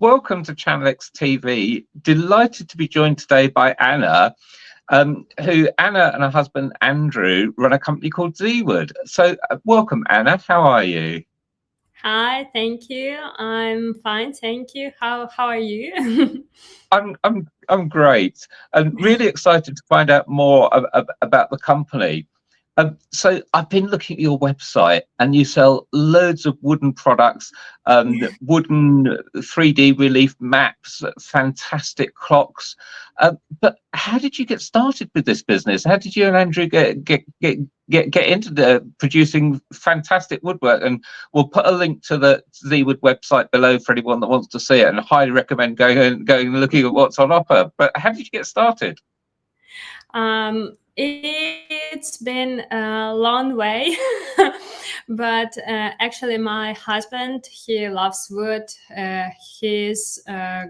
Welcome to Channel X TV. Delighted to be joined today by Anna, who Anna and her husband Andrew run a company called ZeWood. So welcome, Anna. How are you? Hi, thank you. I'm fine, thank you. How are you? I'm great and really excited to find out more about the company. So I've been looking at your website and you sell loads of wooden products, wooden 3D relief maps, fantastic clocks. But how did you get started with this business? How did you and Andrew get into producing fantastic woodwork? And we'll put a link to the ZeWood website below for anyone that wants to see it, and highly recommend going and looking at what's on offer. But how did you get started? It's been a long way, but actually my husband, he loves wood. His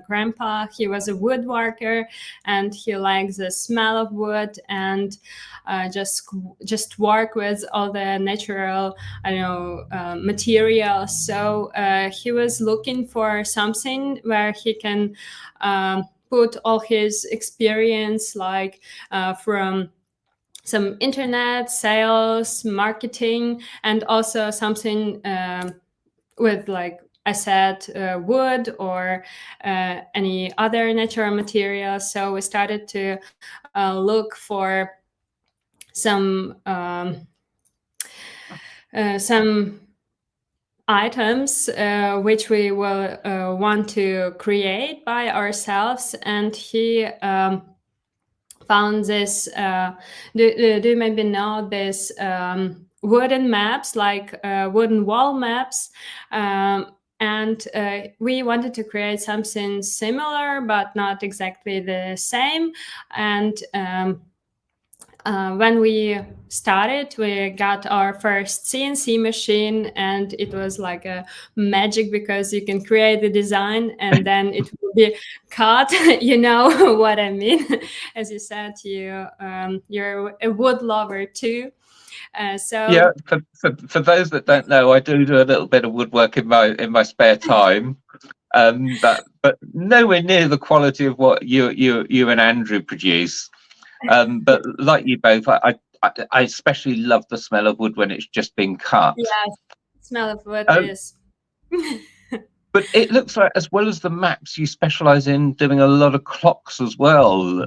grandpa, he was a woodworker, and he likes the smell of wood and just work with all the natural, materials. So he was looking for something where he can put all his experience, like from some internet sales, marketing, and also something with, like I said, wood or any other natural materials. So we started to look for some items which we will want to create by ourselves, and he found this. Do you maybe know this wooden maps, like wooden wall maps? And we wanted to create something similar, but not exactly the same. And when we started, we got our first CNC machine, and it was like a magic, because you can create the design and then it will be cut. You know what I mean? As you said, you're a wood lover too. Yeah, for those that don't know, I do a little bit of woodwork in my spare time, but nowhere near the quality of what you and Andrew produce. But like you both, I especially love the smell of wood when it's just been cut. Yes, smell of wood is. But it looks like, as well as the maps, you specialize in doing a lot of clocks as well.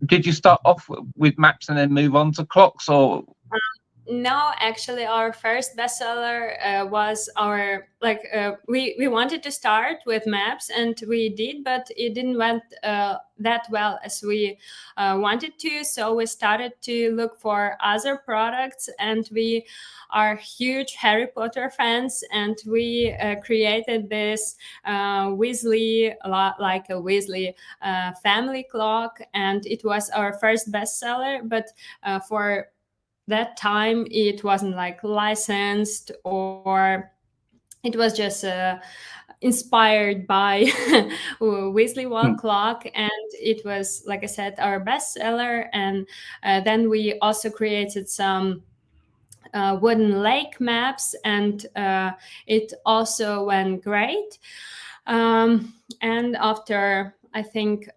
Did you start off with maps and then move on to clocks, or? No, actually, our first bestseller was our, we wanted to start with maps, and we did, but it didn't went that well as we wanted to. So we started to look for other products, and we are huge Harry Potter fans, and we created this Weasley, like a Weasley family clock, and it was our first bestseller. But for that time, it wasn't like licensed, or it was just inspired by Weasley wall clock, and it was, like I said, our bestseller. And then we also created some wooden lake maps, and it also went great. And after, I think,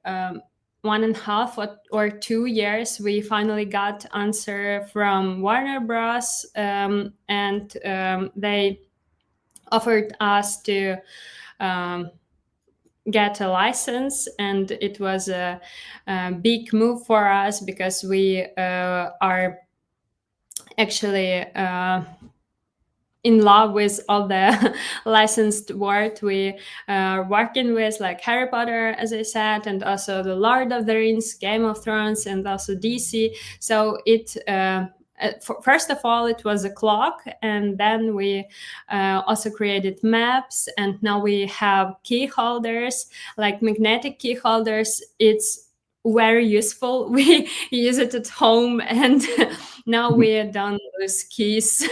1.5 or 2 years, we finally got answer from Warner Bros. And they offered us to get a license, and it was a big move for us, because we are actually in love with all the licensed word. We are working with, like, Harry Potter, as I said, and also the Lord of the Rings, Game of Thrones, and also DC. So it first of all, it was a clock, and then we also created maps, and now we have key holders, like magnetic key holders. It's very useful. We use it at home, and now we don't lose keys.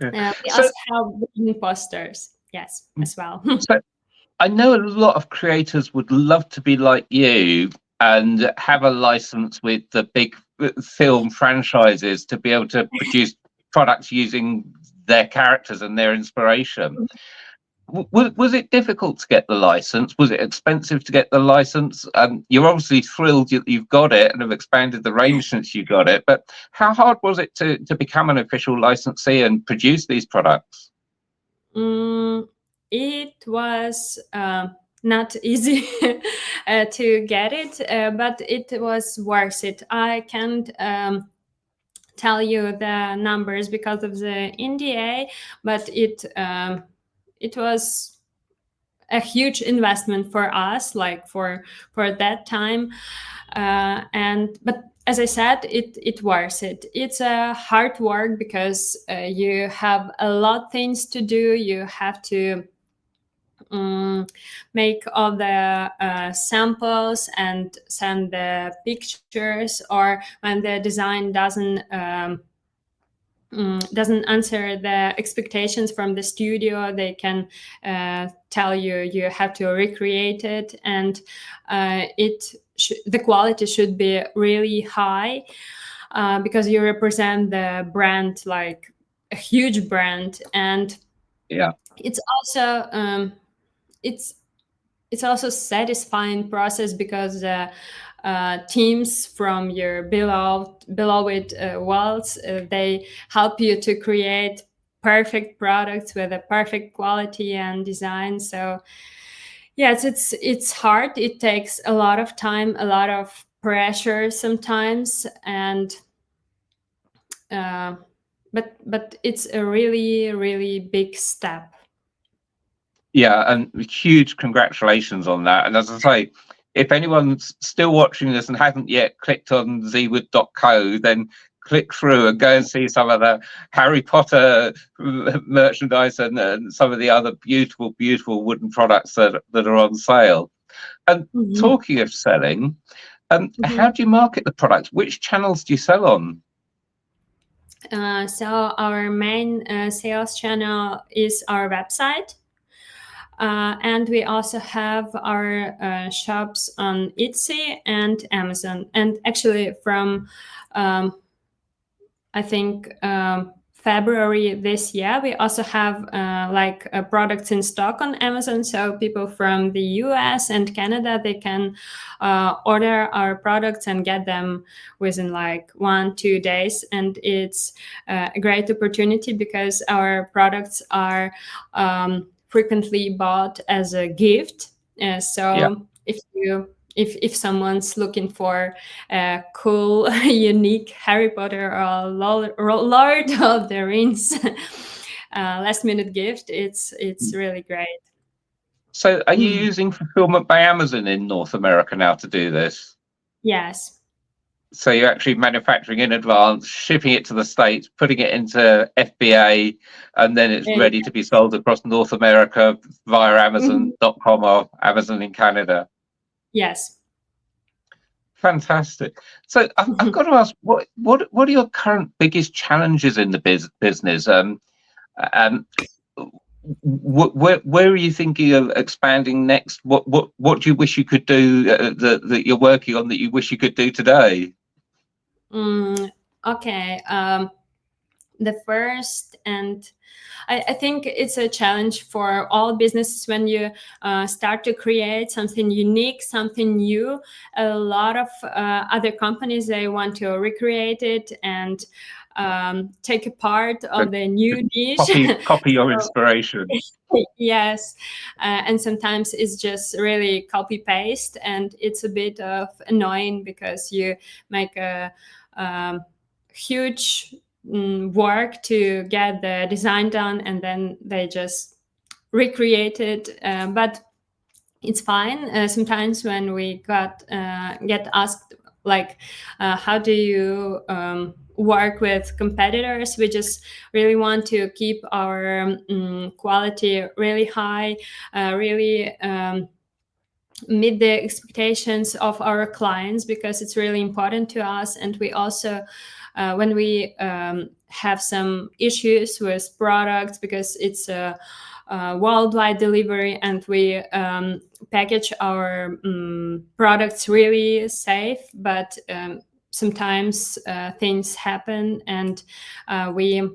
We also have wooden posters, yes, as well. So I know a lot of creators would love to be like you and have a license with the big film franchises to be able to produce products using their characters and their inspiration. Was it difficult to get the license? Was it expensive to get the license? You're obviously thrilled you've got it and have expanded the range since you got it, but how hard was it to become an official licensee and produce these products? It was not easy to get it, but it was worth it. I can't tell you the numbers because of the NDA, but it was a huge investment for us, like for that time. But as I said, it worth it. It's a hard work because you have a lot things to do. You have to make all the samples and send the pictures, or when the design doesn't answer the expectations from the studio, they can tell you have to recreate it, and the quality should be really high because you represent the brand, like a huge brand. And Yeah, it's also it's also satisfying process because teams from your beloved worlds, they help you to create perfect products with a perfect quality and design. So yes, it's hard. It takes a lot of time, a lot of pressure sometimes, and but it's a really big step. yeah, and huge congratulations on that. And as I say, if anyone's still watching this and hasn't yet clicked on ZeWood.co, then click through and go and see some of the Harry Potter merchandise and some of the other beautiful wooden products that are on sale. And talking of selling, how do you market the products? Which channels do you sell on? So our main sales channel is our website. And we also have our shops on Etsy and Amazon. And actually from, I think, February this year, we also have products in stock on Amazon. So people from the US and Canada, they can order our products and get them within like 1-2 days. And it's a great opportunity because our products are frequently bought as a gift. If someone's looking for a cool, unique Harry Potter or Lord of the Rings last minute gift, it's really great. So are you using fulfillment by Amazon in North America now to do this? Yes. So you're actually manufacturing in advance, shipping it to the States, putting it into FBA, and then it's ready to be sold across North America via Amazon.com or Amazon in Canada. Yes. Fantastic. So I've got to ask, what are your current biggest challenges in the business? Where are you thinking of expanding next? What do you wish you could do that you're working on that you wish you could do today? Okay. The first, and I think it's a challenge for all businesses when you start to create something unique, something new. A lot of other companies, they want to recreate it and take a part of the new niche. Copy your inspiration. Yes, and sometimes it's just really copy paste, and it's a bit of annoying because you make a huge work to get the design done, and then they just recreate it. But it's fine. Sometimes when we get asked like, how do you work with competitors, we just really want to keep our quality really high, really meet the expectations of our clients, because it's really important to us. And we also when we have some issues with products, because it's a worldwide delivery, and we package our products really safe, but sometimes things happen, and we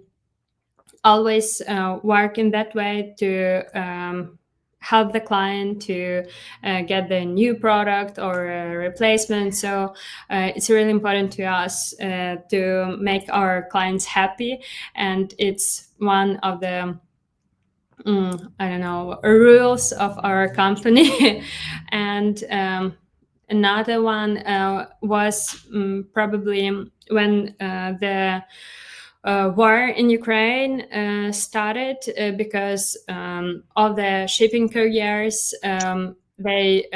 always work in that way to help the client to get the new product or a replacement. So it's really important to us to make our clients happy, and it's one of the I don't know, rules of our company. And another one was probably when the war in Ukraine started, because all the shipping carriers, they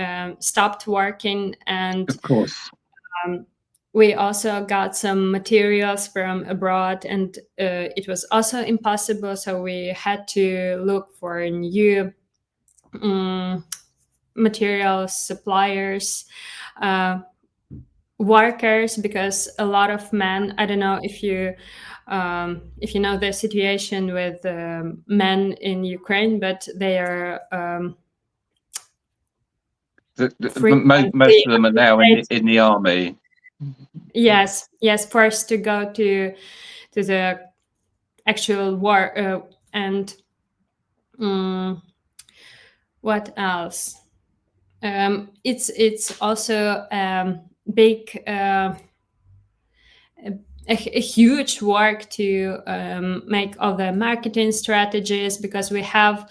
stopped working, and Of course. we also got some materials from abroad, and it was also impossible. So we had to look for new materials suppliers, workers, because a lot of men, I don't know if you know the situation with men in Ukraine, but they are Most of them are now in the army. Yes, forced to go to the actual war, and what else? It's also big, a huge work to make all the marketing strategies, because we have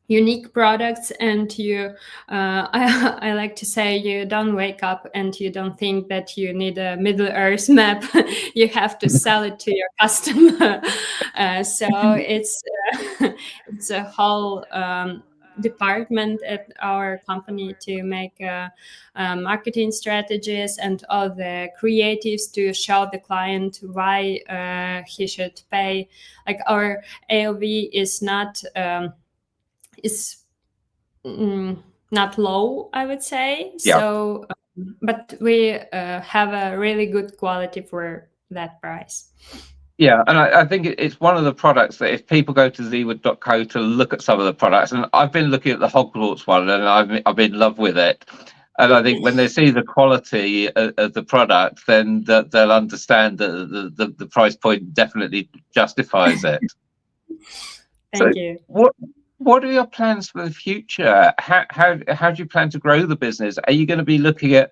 unique products, and you I like to say, you don't wake up and you don't think that you need a Middle Earth map. You have to sell it to your customer. So it's a whole department at our company to make marketing strategies and all the creatives to show the client why he should pay. Like, our AOV is not not low, I would say. Yeah. So, but we have a really good quality for that price. Yeah, and I think it's one of the products that if people go to ZeWood.co to look at some of the products, and I've been looking at the Hogwarts one, and I've been in love with it. And I think when they see the quality of the product, then they'll understand that the price point definitely justifies it. Thank you. What are your plans for the future? How do you plan to grow the business? Are you going to be looking at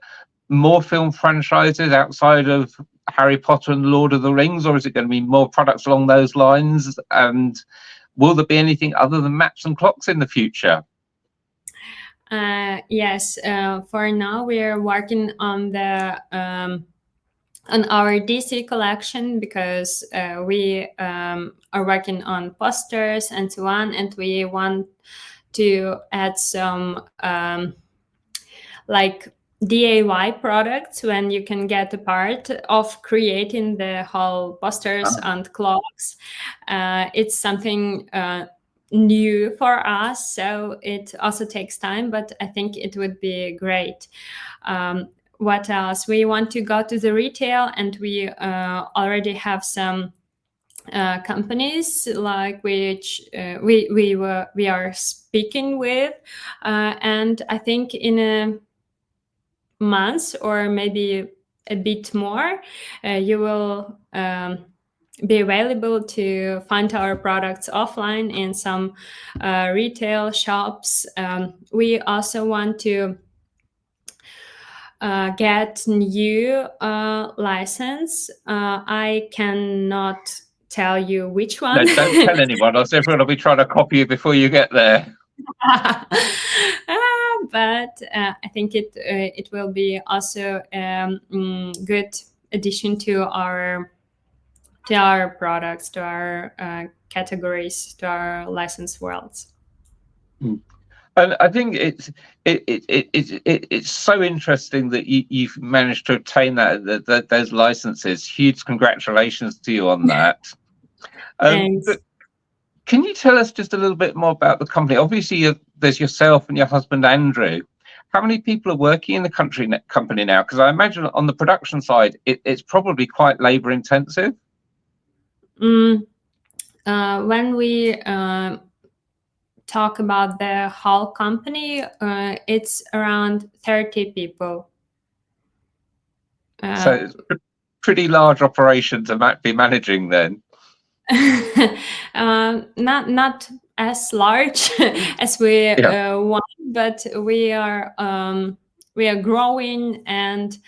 more film franchises outside of Harry Potter and Lord of the Rings, or is it going to be more products along those lines? And will there be anything other than maps and clocks in the future? Yes, for now we're working on the on our DC collection, because we are working on posters and so on, and we want to add some like DIY products when you can get a part of creating the whole posters and clocks. It's something new for us, so it also takes time, but I think it would be great. What else? We want to go to the retail, and we already have some companies like which we are speaking with, and I think in a month or maybe a bit more, you will be available to find our products offline in some retail shops. We also want to get new license. I cannot tell you which one. No, don't tell anyone, else everyone will be trying to copy you before you get there. But I think it will be also good addition to our products, to our categories, to our license worlds. And I think it's so interesting that you've managed to obtain those licenses. Huge congratulations to you on that. Thanks. But can you tell us just a little bit more about the company? Obviously, there's yourself and your husband Andrew. How many people are working in the company now? Because I imagine on the production side, it's probably quite labor intensive. When we talk about the whole company, it's around 30 people. So it's a pretty large operation to be managing then. Not as large as we want, but we are growing, and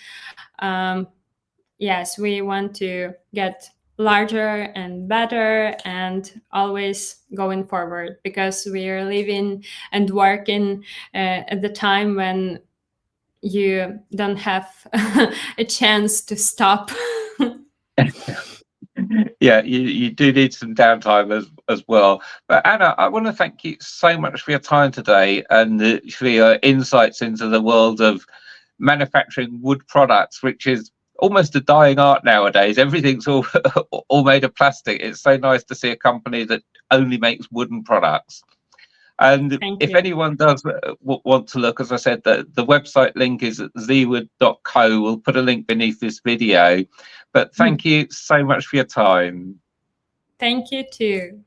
yes, we want to get larger and better and always going forward, because we are living and working at the time when you don't have a chance to stop. Yeah, you do need some downtime as well. But Anna, I want to thank you so much for your time today and for your insights into the world of manufacturing wood products, which is almost a dying art nowadays. Everything's all all made of plastic. It's so nice to see a company that only makes wooden products. And if anyone does want to look, as I said, the website link is at ZeWood.co. We'll put a link beneath this video. But thank you so much for your time. Thank you too.